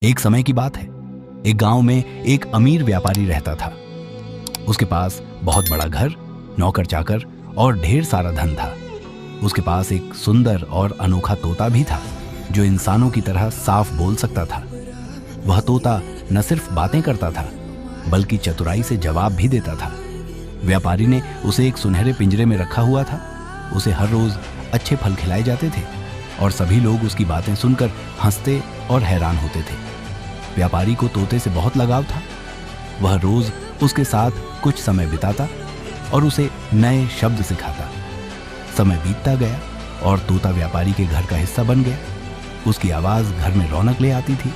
एक समय की बात है, एक गांव में एक अमीर व्यापारी रहता था। उसके पास बहुत बड़ा घर, नौकर चाकर और ढेर सारा धन था। उसके पास एक सुंदर और अनोखा तोता भी था जो इंसानों की तरह साफ बोल सकता था। वह तोता न सिर्फ बातें करता था बल्कि चतुराई से जवाब भी देता था। व्यापारी ने उसे एक सुनहरे पिंजरे में रखा हुआ था। उसे हर रोज अच्छे फल खिलाए जाते थे और सभी लोग उसकी बातें सुनकर हंसते और हैरान होते थे। व्यापारी को तोते से बहुत लगाव था। वह रोज उसके साथ कुछ समय बिताता और उसे नए शब्द सिखाता। समय बीतता गया और तोता व्यापारी के घर का हिस्सा बन गया। उसकी आवाज घर में रौनक ले आती थी।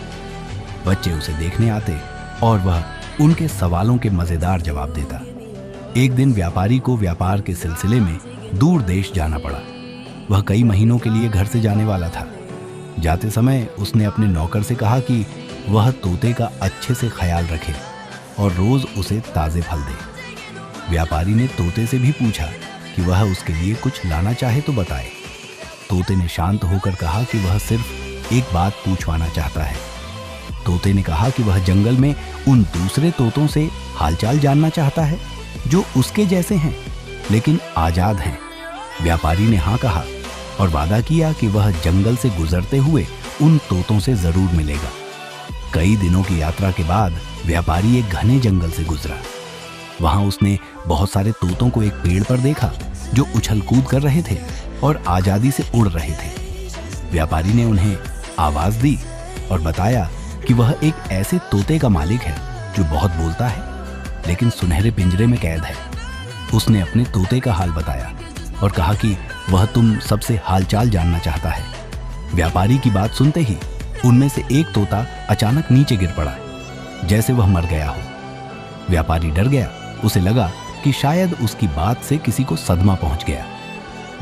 बच्चे उसे देखने आते और वह उनके सवालों के मजेदार जवाब देता। एक दिन व्यापारी को व्यापार के सिलसिले में दूर देश जाना पड़ा। वह कई महीनों के लिए घर से जाने वाला था। जाते समय उसने अपने नौकर से कहा कि वह तोते का अच्छे से ख्याल रखे और रोज उसे ताजे फल दे। व्यापारी ने तोते से भी पूछा कि वह उसके लिए कुछ लाना चाहे तो बताए। तोते ने शांत होकर कहा कि वह सिर्फ एक बात पूछवाना चाहता है। तोते ने कहा कि वह जंगल में उन दूसरे तोतों से हालचाल जानना चाहता है जो उसके जैसे हैं लेकिन आजाद हैं। व्यापारी ने हाँ कहा और वादा किया कि वह जंगल से गुजरते हुए उन तोतों से जरूर मिलेगा। कई दिनों की यात्रा के बाद व्यापारी एक घने जंगल से गुजरा। वहां उसने बहुत सारे तोतों को एक पेड़ पर देखा जो उछल कूद कर रहे थे और आजादी से उड़ रहे थे। व्यापारी ने उन्हें आवाज दी और बताया कि वह एक ऐसे तोते का मालिक है जो बहुत बोलता है लेकिन सुनहरे पिंजरे में कैद है। उसने अपने तोते का हाल बताया और कहा कि वह तुम सबसे हालचाल जानना चाहता है। व्यापारी की बात सुनते ही उनमें से एक तोता अचानक नीचे गिर पड़ा, जैसे वह मर गया हो। व्यापारी डर गया। उसे लगा कि शायद उसकी बात से किसी को सदमा पहुंच गया।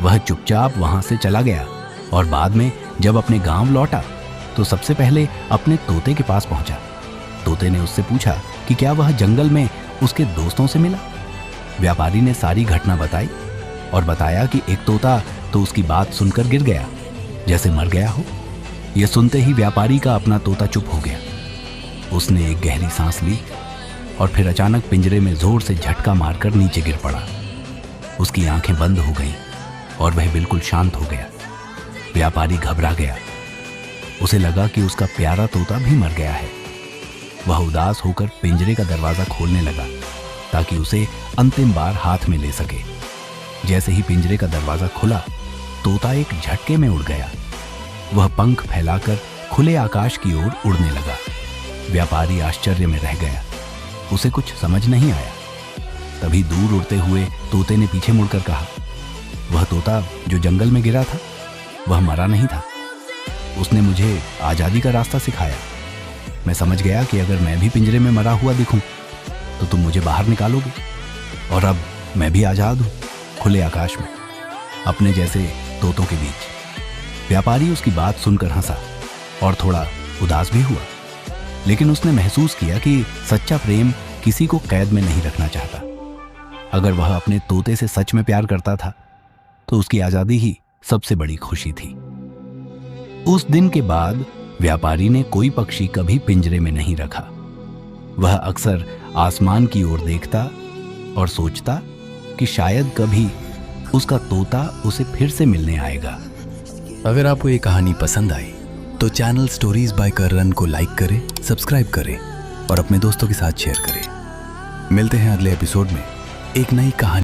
वह चुपचाप वहां से चला गया और बाद में जब अपने गांव लौटा तो सबसे पहले अपने तोते के पास पहुंचा। तोते ने उससे पूछा कि क्या वह जंगल में उसके दोस्तों से मिला। व्यापारी ने सारी घटना बताई और बताया कि एक तोता तो उसकी बात सुनकर गिर गया, जैसे मर गया हो। यह सुनते ही व्यापारी का अपना तोता चुप हो गया। उसने एक गहरी सांस ली और फिर अचानक पिंजरे में जोर से झटका मारकर नीचे गिर पड़ा। उसकी आंखें बंद हो गईं और वह बिल्कुल शांत हो गया। व्यापारी घबरा गया। उसे लगा कि उसका प्यारा तोता भी मर गया है। वह उदास होकर पिंजरे का दरवाजा खोलने लगा ताकि उसे अंतिम बार हाथ में ले सके। जैसे ही पिंजरे का दरवाजा खुला, तोता एक झटके में उड़ गया। वह पंख फैलाकर खुले आकाश की ओर उड़ने लगा। व्यापारी आश्चर्य में रह गया। उसे कुछ समझ नहीं आया। तभी दूर उड़ते हुए तोते ने पीछे मुड़कर कहा, वह तोता जो जंगल में गिरा था वह मरा नहीं था। उसने मुझे आजादी का रास्ता सिखाया। मैं समझ गया कि अगर मैं भी पिंजरे में मरा हुआ दिखूं तो तुम मुझे बाहर निकालोगे और अब मैं भी आजाद हूं, खुले आकाश में, अपने जैसे तोतों के बीच। व्यापारी उसकी बात सुनकर हंसा और थोड़ा उदास भी हुआ, लेकिन उसने महसूस किया कि सच्चा प्रेम किसी को कैद में नहीं रखना चाहता। अगर वह अपने तोते से सच में प्यार करता था तो उसकी आजादी ही सबसे बड़ी खुशी थी। उस दिन के बाद व्यापारी ने कोई पक्षी कभी पिंजरे में नहीं रखा। वह अक्सर आसमान की ओर देखता और सोचता कि शायद कभी उसका तोता उसे फिर से मिलने आएगा। अगर आपको ये कहानी पसंद आई तो चैनल स्टोरीज बाय कर्रन को लाइक करें, सब्सक्राइब करें और अपने दोस्तों के साथ शेयर करें। मिलते हैं अगले एपिसोड में एक नई कहानी।